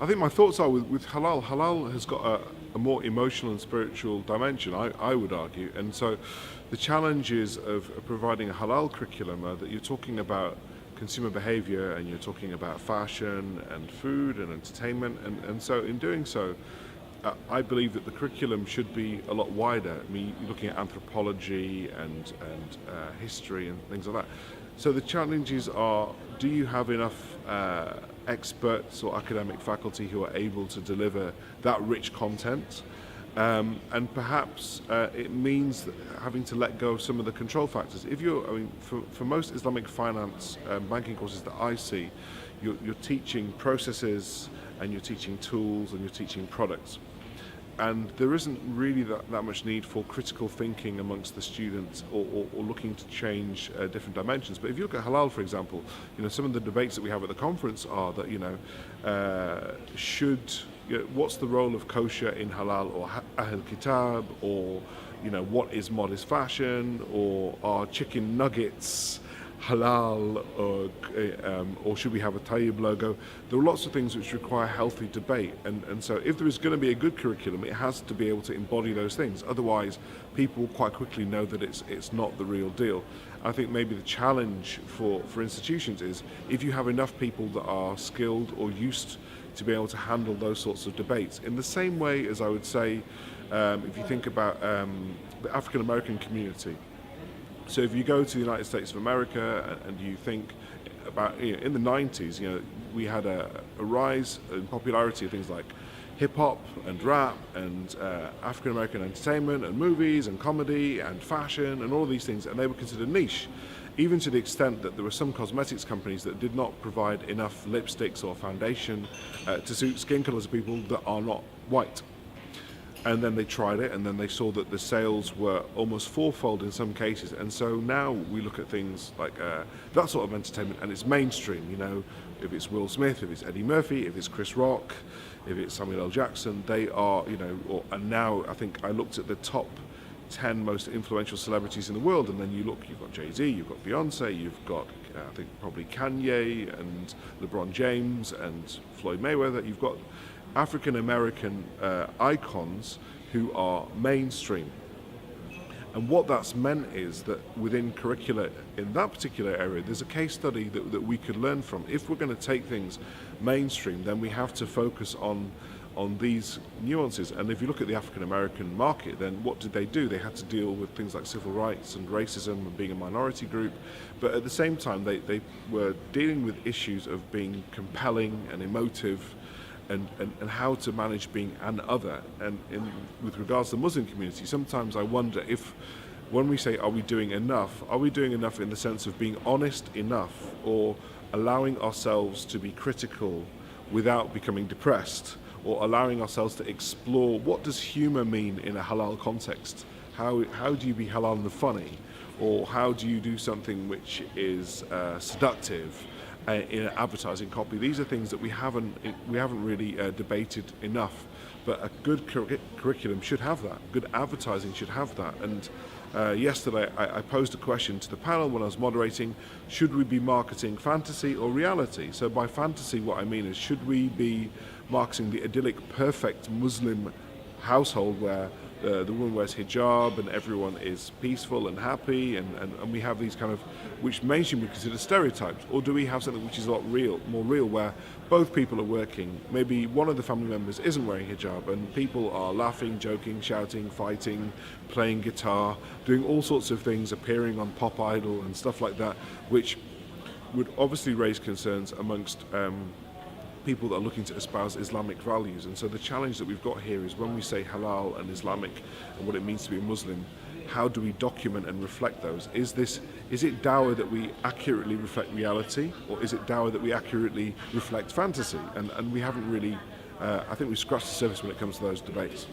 I think my thoughts are with halal. Halal has got a more emotional and spiritual dimension, I would argue. And so the challenges of providing a halal curriculum are that you're talking about consumer behavior and you're talking about fashion and food and entertainment. And so in doing so, I believe that the curriculum should be a lot wider. I mean, you're looking at anthropology and history and things like that. So the challenges are, do you have enough experts or academic faculty who are able to deliver that rich content? And perhaps it means having to let go of some of the control factors. If you're, I mean, for most Islamic finance banking courses that I see, you're teaching processes and you're teaching tools and you're teaching products. And there isn't really that much need for critical thinking amongst the students or looking to change different dimensions. But if you look at halal, for example, some of the debates that we have at the conference are that, what's the role of kosher in halal or ahl kitab, or, what is modest fashion, or are chicken nuggets halal, or should we have a Tayyib logo? There are lots of things which require healthy debate, and so if there is going to be a good curriculum, it has to be able to embody those things. Otherwise, people quite quickly know that it's not the real deal. I think maybe the challenge for institutions is if you have enough people that are skilled or used to be able to handle those sorts of debates. In the same way as I would say, if you think about the African American community. So if you go to the United States of America and you think about, in the 90s, we had a rise in popularity of things like hip hop and rap and African American entertainment and movies and comedy and fashion and all of these things, and they were considered niche, even to the extent that there were some cosmetics companies that did not provide enough lipsticks or foundation to suit skin colors of people that are not white. And then they tried it, and then they saw that the sales were almost fourfold in some cases. And so now we look at things like that sort of entertainment, and it's mainstream. If it's Will Smith, if it's Eddie Murphy, if it's Chris Rock, if it's Samuel L. Jackson, they are, and now I think I looked at the top 10 most influential celebrities in the world, and then you've got Jay-Z, you've got Beyonce, you've got, I think, probably Kanye and LeBron James and Floyd Mayweather. You've got African American icons who are mainstream. And what that's meant is that within curricula in that particular area, there's a case study that we could learn from. If we're going to take things mainstream, then we have to focus on these nuances. And if you look at the African American market, then what did they do? They had to deal with things like civil rights and racism and being a minority group. But at the same time, they were dealing with issues of being compelling and emotive, and how to manage being an other. And with regards to the Muslim community, sometimes I wonder if, when we say, are we doing enough in the sense of being honest enough, or allowing ourselves to be critical without becoming depressed, or allowing ourselves to explore what does humor mean in a halal context? How do you be halal and funny? Or how do you do something which is seductive in an advertising copy? These are things that we haven't really debated enough. But a good curriculum should have that. Good advertising should have that. And yesterday I posed a question to the panel when I was moderating: should we be marketing fantasy or reality? So by fantasy, what I mean is, should we be marketing the idyllic, perfect Muslim household where the woman wears hijab and everyone is peaceful and happy, and we have these kind of, which mainstream would consider stereotypes? Or do we have something which is a lot more real, where both people are working, maybe one of the family members isn't wearing hijab, and people are laughing, joking, shouting, fighting, playing guitar, doing all sorts of things, appearing on Pop Idol and stuff like that, which would obviously raise concerns amongst people that are looking to espouse Islamic values. And so the challenge that we've got here is, when we say halal and Islamic and what it means to be a Muslim, how do we document and reflect those? Is it dawah that we accurately reflect reality, or is it dawah that we accurately reflect fantasy? And we haven't really, I think we've scratched the surface when it comes to those debates.